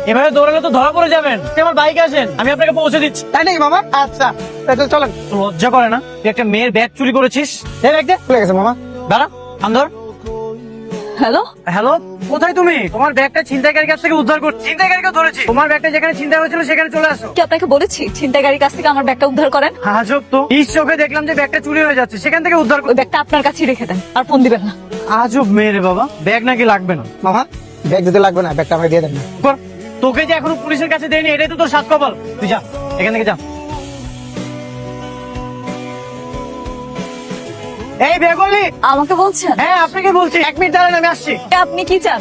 এভাবে দৌড়ালে তো ধরা পড়ে যাবেন। আমার বাইকে আসেন, আমি আপনাকে পৌঁছে দিচ্ছি। তাই নাকি মামা? আচ্ছা চলেন। লজ্জা করে না? তুই একটা মেয়ের ব্যাগ চুরি করেছিস। ব্যাগটা খুলে গেছে মামা। দাঁড়া, আন্দর। হ্যালো, হ্যালো, কোথায় তুমি? তোমার ব্যাগটা ছিনতাইকারীর কাছ থেকে উদ্ধার করছি। ছিনতাইকারীকে ধরেছি। তোমার ব্যাগটা যেখানে ছিনতাই হয়েছিল সেখানে চলে আসো। কি আপনাকে বলেছি ছিনতাইকারীর কাছ থেকে আমার ব্যাগটা উদ্ধার করেন? আজব তো, নিজ চোখে দেখলাম যে ব্যাগটা চুরি হয়ে যাচ্ছে, সেখান থেকে উদ্ধার ওই ব্যাগটা আপনার কাছেই রেখে দেন, আর ফোন দিবেন না। আজব মেয়ে রে বাবা, ব্যাগ নাকি লাগবে না। মামা ব্যাগ দিতে লাগবে না, ব্যাগটা আমাকে দিয়ে দেন না। কর। তোকে যে এখনো পুলিশের কাছে দেয়নি, এটাই তো তোর সাত কপাল। তুই যা এখান থেকে, যা। এই বেগলি। আমাকে বলছেন? হ্যাঁ, আপনাকে বলছি। 1 মিনিট দাঁড়ান, আমি আসছি। আপনি কি চান?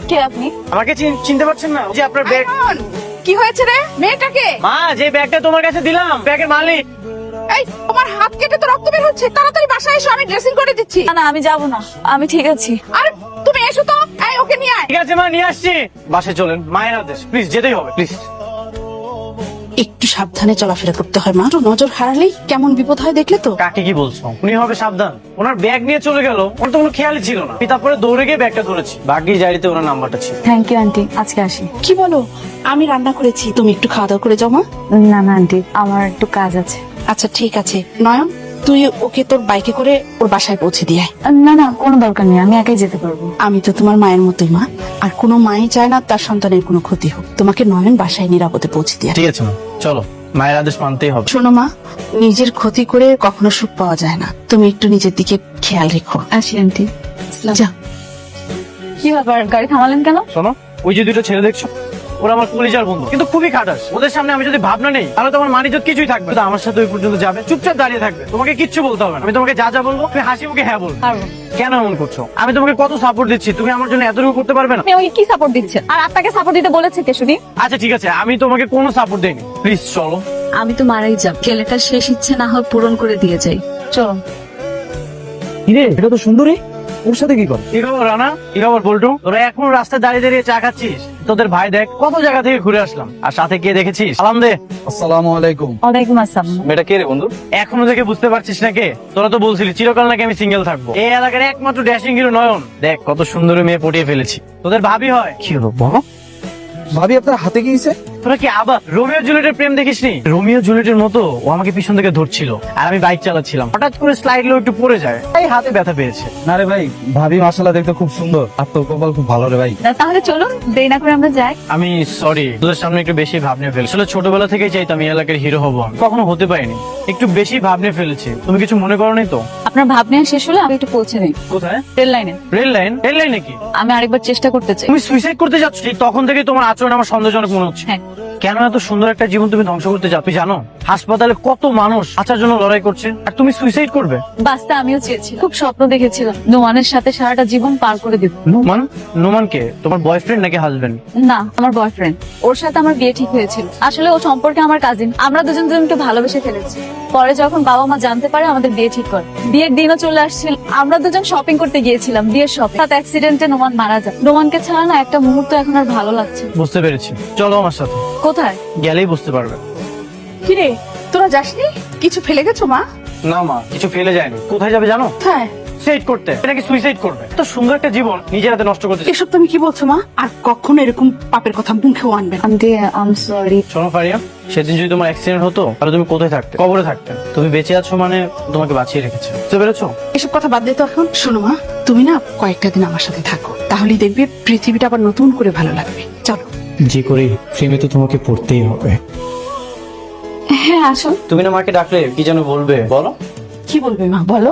কে আপনি? আমাকে চিনতে পারছেন না? যে আপনার ব্যাগ। কি হয়েছে রে? মেয়েটাকে? মা, যে ব্যাগটা তোমার কাছে দিলাম, ব্যাগের মালিক। এই তোমার হাত কেটে তো রক্ত বের হচ্ছে, তাড়াতাড়ি বাসায় এসো, আমি ড্রেসিং করে দিচ্ছি। না, আমি যাব না, আমি ঠিক আছি। আরে তুমি এসো তো, এই ওকে নিয়ে আয়। ঠিক আছে মা, নিয়ে আসছি। বাসায় চলেন, মায়ের আদেশ। প্লিজ যেতেই হবে, প্লিজ। একটু সাবধানে চলাফেরা করতে হয় মা, নজর হারালেই কেমন বিপদ হয় দেখলে তো। কাকে কি বলছো? উনি হবে সাবধান। ওনার ব্যাগ নিয়ে চলে গেল, ওর তো কোনো খেয়ালই ছিল না। আমি তারপরে দৌড়ে গিয়ে ব্যাগটা ধরেছি। ভাগ্যিস ডায়েরিতে ওনার নাম্বারটা ছিল। থ্যাংক ইউ আন্টি, আজকে আসি। কি বলো? আমি রান্না করেছি, তুমি একটু খাওয়া দাওয়া করে যাও মা। না না আন্টি, আমার একটু কাজ আছে। আচ্ছা ঠিক আছে, নয়ন তুই ওকে তোর বাইকে করে ওর বাসায় পৌঁছে দিয়ে আয়। না না, কোনো দরকার নেই, আমি একাই যেতে পারবো। আমি তো তোমার মায়ের মতোই মা, আর কোনো মাই চায় না তার সন্তানের কোনো ক্ষতি হোক। তোমাকে নয়ন বাসায় নিরাপদে পৌঁছে দিয়ে আয়। ঠিক আছে মা, চলো। মায়ের আদেশ মানতেই হবে। শোনো মা, নিজের ক্ষতি করে কখনো সুখ পাওয়া যায় না, তুমি একটু নিজের দিকে খেয়াল রেখো। আসি আন্টি। যাও। কি ব্যাপার, গাড়ি থামালেন কেন? শোনো, ওই যে দুটো ছেলে দেখছো, ওরা আমার কলিজার বন্ধু, কিন্তু খুবই খাটাস। ওদের সামনে আমি যদি ভাবনা নেই, তাহলে তোমার মানিজ্জত কিছুই থাকবে না। আমার সাথে ওই পর্যন্ত যাবে, চুপচাপ দাঁড়িয়ে থাকবে, তোমাকে কিচ্ছু বলতে হবে না। আমি তোমাকে যা যা বলবো তুমি হাসি মুখে হ্যাঁ বলবো। পারবো। কেন এমন করছো? আমি তোমাকে কত সাপোর্ট দিচ্ছি, তুমি আমার জন্য এতটুকু করতে পারবে না? আপনি ওই কি সাপোর্ট দিচ্ছেন? আর আপনাকে সাপোর্ট দিতে বলেছে কে শুনি? আচ্ছা ঠিক আছে, আমি তোমাকে কোনো সাপোর্ট দেইনি। প্লিজ চলো। আমি তো মারাই যাব, ছেলেটার শেষ ইচ্ছে না হয় পূরণ করে দিয়ে যাই। চলো। কিরে, এটা তো সুন্দরী। ওর সাথে কি কর? কি খবর রানা? কি খবর বল্টু? তোরা এখন রাস্তায় দাঁড়িয়ে দাঁড়িয়ে চা খাচ্ছিস? তোদের ভাই দেখ কত জায়গা থেকে ঘুরে আসলাম, আর সাথে কে দেখেছিস? সালাম দে। আসসালামু আলাইকুম। ওয়ালাইকুম আসসালাম। মেয়েটা কে রে বন্ধু? এখনো দেখে বুঝতে পারছিস না কে? তোরা তো বলছিলি চিরকাল নাকি আমি সিঙ্গেল থাকবো। এই এলাকার একমাত্র ড্যাশিং হিরো নয়ন। দেখ কত সুন্দর মেয়ে পটিয়ে ফেলেছি। তোদের ভাবি হয়। কি হলো বলো? ভাবি আপনার হাতে গিয়েছে? তোরা কি আবার রোমিও জুলিয়েটের প্রেম দেখিসনি? রোমিও জুলিয়েটের মতো ও আমাকে পিছন থেকে ধরছিল, আর আমি বাইক চালাচ্ছিলাম। হঠাৎ করে স্লাইড লো একটু পড়ে যায়, তাই হাতে ব্যথা পেয়েছে। না রে ভাই, ভাবি মাশাআল্লাহ দেখতে খুব সুন্দর, আর তোর কপাল খুব ভালো রে ভাই। তাহলে চলুন, দেরি না করে আমরা যাই। আমি সরি, তোদের সামনে একটু বেশি ভাব নিয়ে ফেলেছি। আসলে ছোটবেলা থেকেই চাইতাম এই এলাকার হিরো হবো, আমি কখনো হতে পারিনি। একটু বেশি ভাব নিয়ে ফেলেছি। তুমি কিছু মনে করো নাই তো? আপনার ভাব নেওয়া শেষ হলে আমি একটু পৌঁছে নিই কোথায়? রেল লাইনে। Rail line? রেল লাইনে কি? আমি আরেকবার চেষ্টা করতে চাই। তুমি সুইসাইড করতে যাচ্ছ? ঠিক তখন থেকে তোমার আচরণ আমার সন্দেহজনক মনে হচ্ছে। হ্যাঁ। কেন এত সুন্দর একটা জীবন তুমি ধ্বংস করতে যাচ্ছ? তুমি জানো হাসপাতালে কত মানুষ বাঁচার জন্য লড়াই করছে, আর তুমি সুইসাইড করবে? বাসটা আমিও চেয়েছিলাম, খুব স্বপ্ন দেখেছিলাম নোমানের সাথে সারাটা জীবন পার করে দিব। নোমান? নোমান কে? তোমার বয়ফ্রেন্ড নাকি হাজবেন্ড? না, আমার বয়ফ্রেন্ড। ওর সাথে আমার বিয়ে ঠিক হয়েছিল। আসলে ও সম্পর্কে আমার কাজিন। আমরা দুজন দুজনকে ভালোবেসে ফেলেছি। পরে যখন বাবা মা জানতে পারে, আমাদের বিয়ে ঠিক করে। বিয়ের দিনও চলে আসছিল। আমরা দুজন শপিং করতে গিয়েছিলাম, বিয়ের শপিং। তাতে অ্যাক্সিডেন্টে নোমান মারা যায়। নোমানকে ছাড়া না একটা মুহূর্ত এখন আর ভালো লাগছে না। বুঝতে পেরেছি, চলো আমার সাথে। কোথায়? গেলেই বুঝতে পারবে। কিরে তোরা যাসনি? কিছু ফেলে গেছো মা? না মা, কিছু ফেলে যায়নি। কোথায় যাবে জানো? হ্যাঁ। সুইসাইড করতে। নাকি সুইসাইড করবে? তো সুন্দর একটা জীবন নিজের হাতে নষ্ট করতে। এসব তুমি কি বলছো মা? আর কখনো এরকম পাপের কথা মুখেও আনবে না। Aunty I am sorry. শোনো ফারিয়া, সেদিন যদি তোমার অ্যাক্সিডেন্ট হতো তাহলে তুমি কোথায় থাকতে? কবরে থাকতে। তুমি বেঁচে আছো মানে তোমাকে বাঁচিয়ে রেখেছে, বুঝতে পেরেছো? এসব কথা বাদ দিয়ে তো এখন। শোনো মা, তুমি না কয়েকটা দিন আমার সাথে থাকো, তাহলেই দেখবে পৃথিবীটা আবার নতুন করে ভালো লাগবে। চলো। যে করি প্রেমে তো তোমাকে পড়তেই হবে। হ্যাঁ আসুন। তুমি না মাকে ডাকলে কি যেন বলবে, বলো। কি বলবে মা, বলো।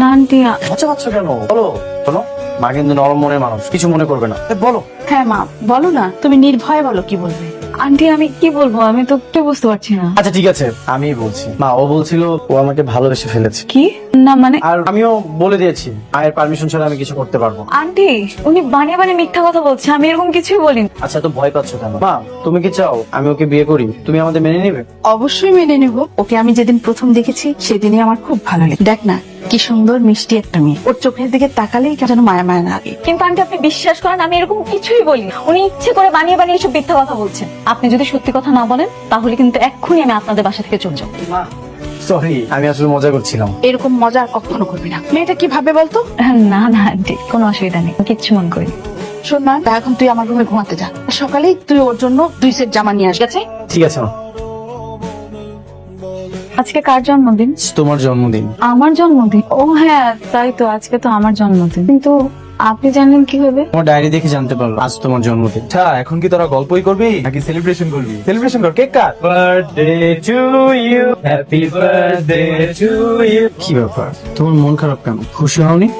না আন্টি, আচ্ছা আচ্ছা, কেন বলো। শোনো, মা কিন্তু নরম মনের মানুষ, কিছু মনে করবে না, বলো। হ্যাঁ মা, বলো না, তুমি নির্ভয়ে বলো কি বলবে। আন্টি আমি কি বলবো, আমি তো একটু বুঝতে পারছি না। আচ্ছা ঠিক আছে, আমি বলছি। মা, ও বলছিল ও আমাকে ভালোবেসে ফেলেছে। কি? না মানে আর আমিও বলে দিয়েছি মায়ের পারমিশন ছাড়া আমি কিছু করতে পারবো না। আন্টি, উনি বানিয়ে বানিয়ে মিথ্যা কথা বলছে, আমি এরকম কিছুই বলিনি। আচ্ছা, তো ভয় পাচ্ছ কেন? মা, তুমি কি চাও আমি ওকে বিয়ে করি? তুমি আমাদের মেনে নিবে? অবশ্যই মেনে নেব। ওকে আমি যেদিন প্রথম দেখেছি সেদিনই আমার খুব ভালো লাগে। দেখ না কি সুন্দর মিষ্টি একটা মেয়ে, ওর চোখের দিকে তাকালেই যেন মায়া মায়া না লাগে। কিন্তু আন্টি আপনি বিশ্বাস করেন, আমি এরকম কিছুই বলি। উনি ইচ্ছে করে বানিয়ে বানিয়ে এসব মিথ্যা কথা বলছেন। আপনি যদি সত্যি কথা না বলেন তাহলে কিন্তু এক্ষুনি আমি আপনাদের বাসা থেকে চলে যাবো। মা সরি, আমি আসলে মজা করছিলাম। এরকম মজা আর কখনো করবি না। মেয়েটা কি ভাবে বলতো? না না আন্টি, কোনো অসুবিধা নেই, কিচ্ছু মনে করিনি। শোন না, এখন তুই আমার রুমে ঘুমাতে যা। সকালেই তুই ওর জন্য 2 সেট জামা নিয়ে আসবি, ঠিক আছে? ঠিক আছে মা। আজকে কার জন্মদিন? তোমার জন্মদিন। আমার জন্মদিন? ও হ্যাঁ, তাই তো, আজকে তো আমার জন্মদিন। কিন্তু আপনি জানলেন কিভাবে? তোমার ডায়েরি দেখে জানতে পারলো আজ তোমার জন্মদিন। আচ্ছা এখন কি তোরা গল্পই করবি নাকি সেলিব্রেশন করবি? সেলিব্রেশন কর, cake cut. Birthday to you, happy birthday to you. কি ব্যাপার, তোমার মন খারাপ কেন? খুশি হওনি?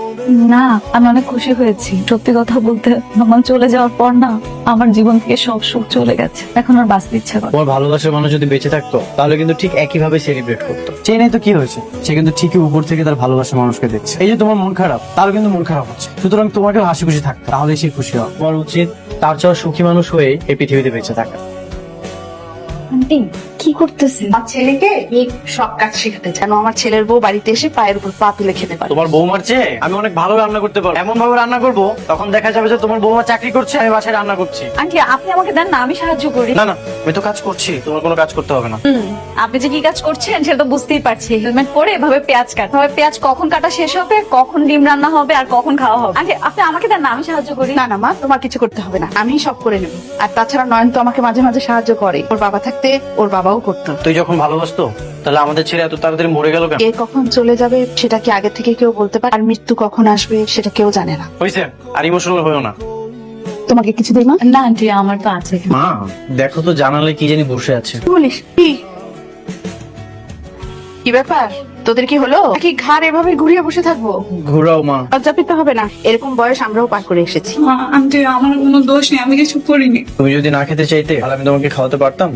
না, আমি অনেক খুশি হয়েছি। সত্যি কথা বলতে, নোমান চলে যাওয়ার পর না আমার জীবন থেকে সব সুখ চলে গেছে। এখন আর বাঁচতে ইচ্ছা করে। তোমার ভালোবাসার মানুষ যদি বেঁচে থাকতো তাহলে কিন্তু ঠিক একইভাবে সেলিব্রেট করতো। চেনে তো কি হয়েছে, সে কিন্তু ঠিকই উপর থেকে তার ভালোবাসার মানুষকে দেখছে। এই যে তোমার মন খারাপ, তার কিন্তু মন খারাপ হচ্ছে। সুতরাং তোমাকে হাসি খুশি থাকতে, তাহলে সে খুশি হয়। তোমার উচিত তার চেয়ে সুখী মানুষ হয়ে এই পৃথিবীতে বেঁচে থাকা। আন্টি কি করতেছে? আমার ছেলেকে এই সব কাজ শেখাতে চাই, যেন আমার ছেলের বউ বাড়িতে এসে পায়ের উপর পা তুলে খেতে পারে। তোমার বৌমার চেয়ে আমি অনেক ভালো রান্না করতে পারবো। এমন ভাবে রান্না করবো তখন দেখা যাবে যে তোমার বৌমা চাকরি করছে, আমি বাসায় রান্না করছি। আন্টি আপনি আমাকে দেন না, আমি সাহায্য করি। না না, আমি তো কাজ করছি, তোমার কোনো কাজ করতে হবে না। আপনি যে কি কাজ করছেন সেটা তো বুঝতেই পারছি। হেলমেট পরে এভাবে পেঁয়াজ কাটা হবে, পেঁয়াজ কখন কাটা শেষ হবে, কখন ডিম রান্না হবে আর কখন খাওয়া হবে। আন্টি আপনি আমাকে দেন না, আমি সাহায্য করি। না না মা, তোমার কিছু করতে হবে না, আমি সব করে নেব। আর তাছাড়া নয়ন তো আমাকে মাঝে মাঝে সাহায্য করে, ওর বাবা থাকতে ওর বাবাও করতো। তুই যখন ভালোবাসতো তাহলে আমাদের ছেলে এত তাড়াতাড়ি মরে গেল কেন? কে কখন চলে যাবে সেটা কি আগে থেকে কেউ বলতে পারে? আর মৃত্যু কখন আসবে সেটা কেউ জানে না। হয়েছে, আর ইমোশনাল হয়েও না। তোমাকে কিছু দিই মা? না আন্টি, আমার তো আছে। মা দেখো তো, জানালে কি জানি বসে আছে। কি বলিস? কি কি ব্যাপার, তোদের কি হলো? কি ঘাড় এভাবে ঘুরিয়ে বসে থাকবো? ঘুরাও মা। লজ্জা পেতে হবে না, এরকম বয়স আমরাও পার করে এসেছি। আন্টি আমার কোনো দোষ নেই, আমি কিছু করিনি। তুমি যদি না খেতে চাইতে তাহলে আমি তোমাকে খাওয়াতে পারতাম।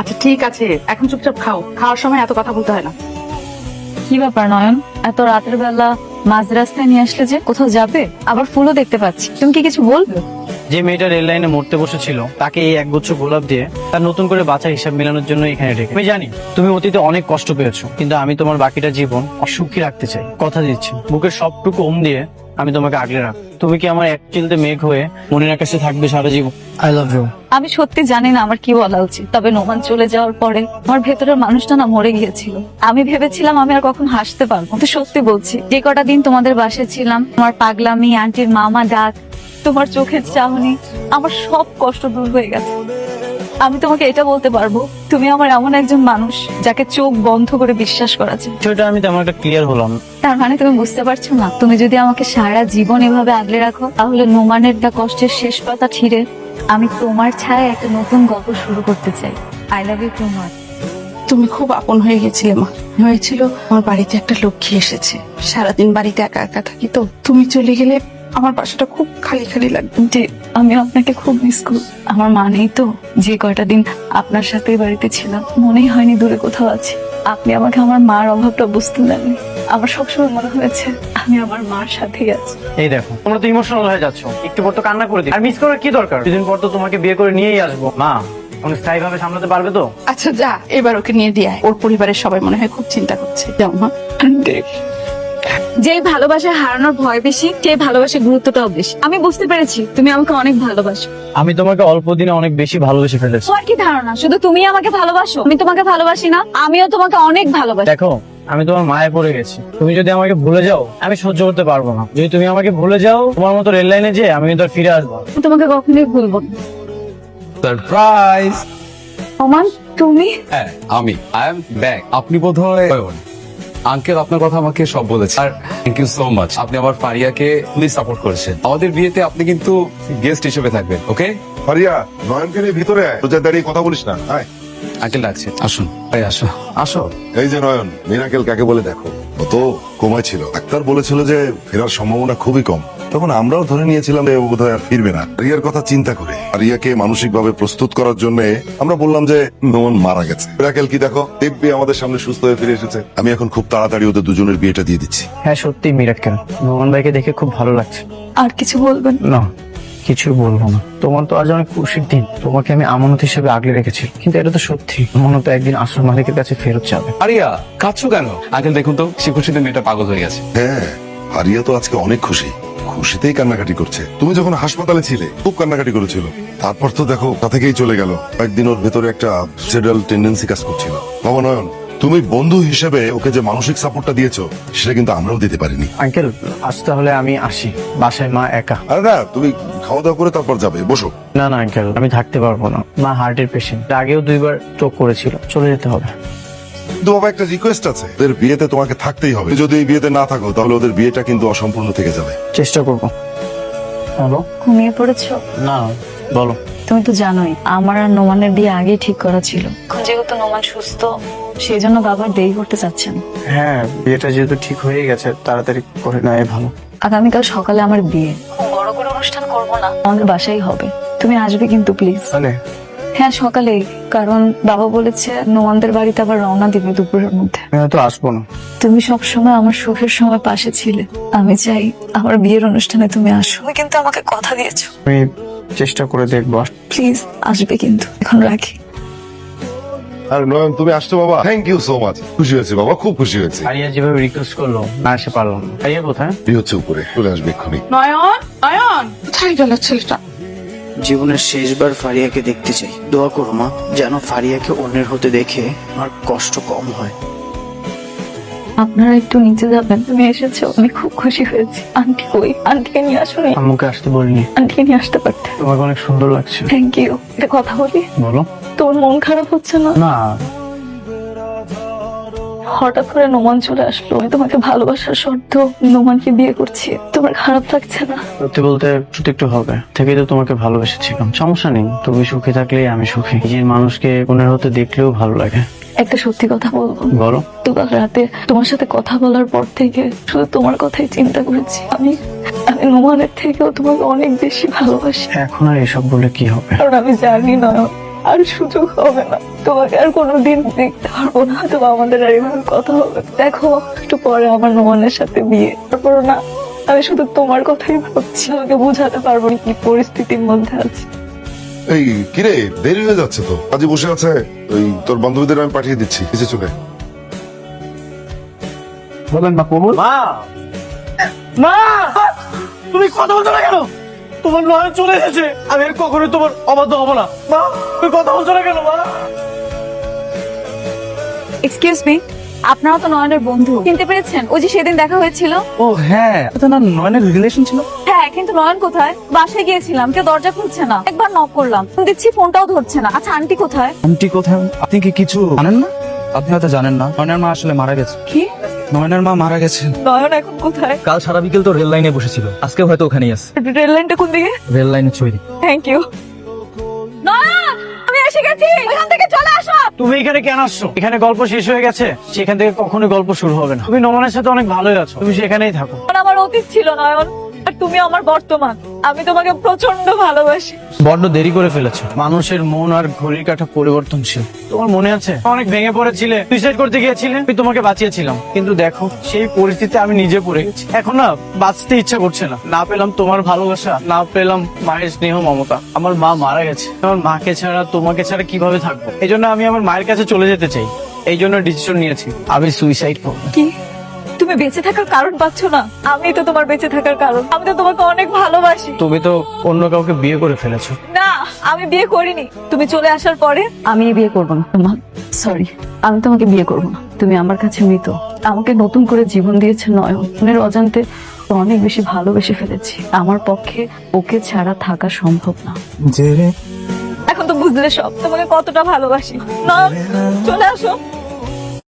আচ্ছা ঠিক আছে, এখন চুপচাপ খাও, খাওয়ার সময় এত কথা বলতে হয় না। কি ব্যাপার নয়ন, এত রাতের বেলা মাঝ রাস্তায় নিয়ে আসলে যে? কোথাও যাবে? আবার ফুলও দেখতে পাচ্ছি, তুমি কি কিছু বলবে? যে মেয়েটা রেল লাইনে মরতে বসেছিল তাকে এই একগুচ্ছ গোলাপ দিয়ে তার নতুন করে বাঁচার হিসাব মেলানোর জন্য এখানে ডেকে। আমি জানি তুমি অতীতে অনেক কষ্ট পেয়েছো, কিন্তু আমি তোমার বাকিটা জীবন সুখী রাখতে চাই। কথা দিচ্ছি, বুকের সবটুকু ওম দিয়ে আমি তোমাকে আগলে রাখ। তুমি কি আমার এক চিলতে মেঘ হয়ে মনের আকাশে থাকবে সারা জীবন? I love you. আমি সত্যি জানি না আমার কি বলা উচিত, তবে নোমান চলে যাওয়ার পরে আমার ভেতরের মানুষটা না মরে গিয়েছিল। আমি ভেবেছিলাম আমি আর কখন হাসতে পারবো, তো সত্যি বলছি, যে কটা দিন তোমাদের বাসায় ছিলাম, তোমার পাগলামি, আন্টির মামা ডাক, তোমার চোখের চাহনি, আমার সব কষ্ট দূর হয়ে গেছে। আমি তোমাকে এটা বলতে পারবো, তুমি আমার এমন একজন মানুষ যাকে চোখ বন্ধ করে বিশ্বাস করা যায়। বিষয়টা আমি তেমন একটা ক্লিয়ার হলাম না। তার মানে তুমি বুঝতে পারছো না? তুমি যদি আমাকে সারা জীবন এভাবে আগলে রাখো, তাহলে নোমানের কষ্টের শেষ পাতা ছিঁড়ে আমি তোমার ছায়ায় একটা নতুন গল্প শুরু করতে চাই। আই লাভ ইউ তোমার। তুমি খুব আপন হয়ে গেছিলে মা। হয়েছিল আমার বাড়িতে একটা লক্ষ্মী এসেছে, সারাদিন বাড়িতে একা একা থাকি, তো তুমি চলে গেলে আমার বাসাটা খুব খালি খালি লাগবে। যে আমি আপনাকে খুব মিস করি। আমার মা নেই তো, যে কয়টা দিন আপনার সাথে বাড়িতে ছিলাম মনেই হয়নি দূরে কোথাও আছি। আপনি আমাকে আমার মার অভাবটা বুঝতে দেননি। আমার সবসময় মনে হয়েছে আমি আমার মার সাথেই আছি। এই দেখো, তোমরা তো ইমোশনাল হয়ে যাচ্ছ, একটু পর তো কান্না করে দিই। আর মিস করার কি দরকার? কিছুদিন পর তো তোমাকে বিয়ে করে নিয়েই আসবো। মা স্থায়ী ভাবে সামলাতে পারবে তো? আচ্ছা যা, এবার ওকে নিয়ে দিয়ে আয়। ওর পরিবারের সবাই মনে হয় খুব চিন্তা করছে। যাও মা। যে ভালোবাসা হারানোর ভয় বেশি, সেই ভালোবাসার গুরুত্বটাও বেশি। আমি বুঝতে পেরেছি তুমি আমাকে অনেক ভালোবাসো। আমি তোমাকে অল্প দিনে অনেক বেশি ভালোবেসে ফেলেছি। তোমার কি ধারণা শুধু তুমি আমাকে ভালোবাসো? আমি তোমাকে ভালোবাসি না? আমিও তোমাকে অনেক ভালোবাসি। দেখো, আমি তোমার মায়ে পড়ে গেছি। তুমি যদি আমাকে ভুলে যাও আমি সহ্য করতে পারবো না। যদি তুমি আমাকে ভুলে যাও, তোমার মতো রেল লাইনে যে আমি কিন্তু আর ফিরে আসবো না। আমি তোমাকে কখনোই ভুলবো না। সারপ্রাইজ। ওমান তুমি? হ্যাঁ আমি আই এম ব্যাক। আপনি বোধহয় আঙ্কেল আপনার কথা আমাকে সব বলেছে, আর থ্যাংক ইউ সো মাচ। আপনি আমার ফারিয়াকে ফুলি সাপোর্ট করেছেন। আমাদের বিয়েতে আপনি কিন্তু গেস্ট হিসেবে থাকবেন, ওকে? ফারিয়া, নয়নকে নিয়ে ভিতরে আয়। সোজা দাঁড়িয়ে কথা বলিস না। আয়। আঙ্কেল ডাকছে, আসুন ভাই, আসো আসো। এই যে নয়ন, মিরাকেল কাকে বলে দেখো। ও তো কোমায় ছিল, ডাক্তার বলেছিল যে ফেরার সম্ভাবনা খুবই কম। তখন আমরাও ধরে নিয়েছিলাম যে ও বোধহয় আর ফিরবে না। রিয়ার কথা চিন্তা করে রিয়াকে মানসিক ভাবে প্রস্তুত করার জন্য আমরা বললাম যে নোমান মারা গেছে। মিরাকেল কি দেখো, দিব্যি আমাদের সামনে সুস্থ হয়ে ফিরে এসেছে। আমি এখন খুব তাড়াতাড়ি ওদের দুজনের বিয়েটা দিয়ে দিচ্ছি। হ্যাঁ সত্যি মিরাক্কেল, নোমান ভাইকে দেখে খুব ভালো লাগছে। আর কিছু বলবেন? না, কিছু বলবো না। তোমার তো আজ অনেক খুশির দিন, তোমাকে আমি আমানত হিসেবে আগলে রেখেছি। কিন্তু এটা তো সত্যি, মনে তো একদিন আসল মালিকের কাছে ফেরত যাবে। ফারিয়া কাঁদছো কেন? আঙ্কেল দেখুন তো, সে খুশিতে মেয়েটা পাগল হয়ে গেছে। হ্যাঁ, ফারিয়া তো আজকে অনেক খুশি, খুশিতেই কান্নাকাটি করছে। তুমি যখন হাসপাতালে ছিলে খুব কান্নাকাটি করেছিল, তারপর তো দেখো তা থেকেই চলে গেল। একদিন ওর ভেতরে একটা সুইসাইডাল টেন্ডেন্সি কাজ করছিল। বাবা নয়ন, তুমি বন্ধু হিসেবে ওকে যে মানসিক সাপোর্টটা দিয়েছো সেটা কিন্তু আমরাও দিতে পারিনি। আঙ্কেল আজ তাহলে আমি আসি, বাসায় মা একা। আরে না, তুমি খাওয়া দাওয়া করে তারপর যাবে, বসো। না না আঙ্কেল, আমি থাকতে পারবো না। মা হার্টের পেশেন্ট, আগেও 2বার স্ট্রোক করেছিল, চলে যেতে হবে। কিন্তু বাবা একটা রিকোয়েস্ট আছে, ওদের বিয়েতে তোমাকে থাকতেই হবে। যদি এই বিয়েতে না থাকো তাহলে ওদের বিয়েটা কিন্তু অসম্পূর্ণ থেকে যাবে। চেষ্টা করবো। হ্যালো? ঘুমিয়ে পড়েছো? না, বলো। তুমি তো জানোই আমার আর নোমানের বিয়ে আগেই ঠিক করা ছিল। এখন যেহেতু নোমান সুস্থ, সেই জন্য বাবা আর দেরি করতে চাচ্ছেন। হ্যাঁ, বিয়েটা যেহেতু ঠিক হয়ে গেছে, তাড়াতাড়ি করে নেওয়াই ভালো। আগামীকাল সকালে আমার বিয়ে। খুব বড় করে অনুষ্ঠান করবো না, আমাদের বাসায় হবে। তুমি আসবে কিন্তু প্লিজ। তাহলে হ্যাঁ সকালেই, কারণ বাবা বলেছে নোমানদের বাড়িতে আবার রওনা দিবে দুপুরের মধ্যে। আমি হয়তো আসবো না। তুমি সবসময় আমার সুখের সময় পাশে ছিলে, আমি চাই আমার বিয়ের অনুষ্ঠানে তুমি আসো। তুমি কিন্তু আমাকে কথা দিয়েছো। আমি চেষ্টা করে দেখবো। প্লিজ আসবে কিন্তু। এখন রাখি। আর নয়ন, তুমি আসছো বাবা, থ্যাংক ইউ সো মাচ। খুশি হয়েছে বাবা, খুব খুশি হয়েছে। আরিয়া যেভাবে রিকোয়েস্ট করলো, না এসে পারলাম না। আরিয়া কোথায়? এই হচ্ছে উপরে, চলে আসবে এক্ষুনি। নয়ন, নয়ন, কোথায় গেল ছেলেটা? জীবনের শেষবার ফারিয়াকে দেখতে চাই। দোয়া করো মা, যেন ফারিয়াকে অন্যের হতে দেখে আমার কষ্ট কম হয়। আপনারা একটু নিচে যাবেন। তুমি এসেছো, আমি খুব খুশি হয়েছি। আন্টি কই? আন্টিকে নিয়ে আসুনি? আম্মুকে আসতে বলিনি। আন্টিকে নিয়ে আসতে পারতে। তোমাকে অনেক সুন্দর লাগছে। Thank you. একটা কথা বলি, বলো। তোর মন খারাপ হচ্ছে না? না, হঠাৎ করে নোমান চলে আসলো, আমি তোমাকে ভালোবাসার শর্তেও নোমানকে বিয়ে করছি, তোমার খারাপ লাগছে না? সত্যি বলতে শুধু একটু হবে থেকেই তো তোমাকে ভালোবেসেছিলাম। সমস্যা নেই, তুমি সুখী থাকলেই আমি সুখী। নিজের মানুষকে অন্যের হতে দেখলেও ভালো লাগে। একটা সত্যি কথা বলবো? বলো। তো কাল রাতে তোমার সাথে কথা বলার পর থেকে শুধু তোমার কথাই চিন্তা করেছি। আমি নোমানের থেকেও তোমাকে অনেক বেশি ভালোবাসি। এখন আর এসব বলে কি হবে? কারণ আমি জানি না আর সুযোগ হবে না, তোমাকে আর কোনোদিন দেখতে পারবো না। তো আমাদের আর এভাবে কথা হবে। দেখো একটু পরে আমার নোমানের সাথে বিয়ে, তারপরও না আমি শুধু তোমার কথাই ভাবছি। আমাকে বোঝাতে পারবো না কি পরিস্থিতির মধ্যে আছি। এই কিরে, দেরি হয়ে যাচ্ছে তো। কাজে বসে আছে, ওই তোর বান্ধবীদের আমি পাঠিয়ে দিচ্ছি, এসে চলে। বলেন না কবুল। মা, মা, তুমি কথা বলছো না কেন? তোমার নয়ন চলে এসেছে, আমি আর কখনো তোমার অবাধ্য হবো না। মা, তুমি কথা বলছো না কেন? মা, এক্সকিউজ মি, আপনারা তো নয়নের বন্ধু, চিনতে পেরেছেন? ওই যে সেদিন দেখা হয়েছিল। ও হ্যাঁ, এটা না নয়নের রিলেশন ছিল। হ্যাঁ, কিন্তু নয়ন কোথায়? বাসায় গিয়েছিলাম, কেউ দরজা খুলছে না। একবার নক করলাম, দেখছি ফোনটাও ধরছে না। আচ্ছা আন্টি কোথায়? আন্টি কোথায়? আপনি কি কিছু জানেন না? আপনি হয়তো জানেন না, নয়নের মা আসলে মারা গেছে। কি? নয়নের মা মারা গেছেন। নয়ন এখন কোথায়? কাল সারা বিকেল তো রেল লাইনে বসেছিল, আজকে হয়তো ওখানেই আছে। রেল লাইনটা কোন দিকে? রেল লাইনে ছবি। Thank you. নয়ন, আমি এসে গেছি, এখান থেকে চলে আসো। তুমি এখানে কেন আসছো? এখানে গল্প শেষ হয়ে গেছে, সেখান থেকে কখনোই গল্প শুরু হবে না। তুমি নমনের সাথে অনেক ভালোই আছো, তুমি সেখানেই থাকো। আমার অতীত ছিল নয়ন, আর তুমি আমার বর্তমান। আমি তোমাকে প্রচন্ড ভালোবাসি। বড্ড দেরি করে ফেলেছো। মানুষের মন আর ঘড়ির কাঁটা পরিবর্তনশীল। তোমার মনে আছে অনেক ভেঙে পড়েছিলে, সুইসাইড করতে গিয়েছিলে, আমি তোমাকে বাঁচিয়েছিলাম। কিন্তু দেখো সেই পরিস্থিতিতে আমি নিজে পড়ে গেছি। এখন না বাঁচতে ইচ্ছা করছে না। না পেলাম তোমার ভালোবাসা, না পেলাম মায়ের স্নেহ মমতা। আমার মা মারা গেছে, আমার মাকে ছাড়া তোমাকে ছাড়া কিভাবে থাকবো? এই জন্য আমি আমার মায়ের কাছে চলে যেতে চাই। এই জন্য ডিসিশন নিয়েছি, আমি সুইসাইড করবো। কি? তুমি বেঁচে থাকার কারণ পাচ্ছ না? আমি তো তোমার বেঁচে থাকার কারণ। আমি তো তোমাকে অনেক ভালোবাসি। তুমি তো অন্য কাউকে বিয়ে করে ফেলেছো। না, আমি বিয়ে করিনি। তুমি চলে আসার পরে আমি বিয়ে করব না। মা সরি, আমি তোমাকে বিয়ে করব না। তুমি আমার কাছে মৃত। আমাকে নতুন করে জীবন দিয়েছে নয়ন। মনের অজান্তে অনেক বেশি ভালোবেসে ফেলেছি। আমার পক্ষে ওকে ছাড়া থাকা সম্ভব না। এখন তো বুঝলে সব, তোমাকে কতটা ভালোবাসি। না, চলে আসো।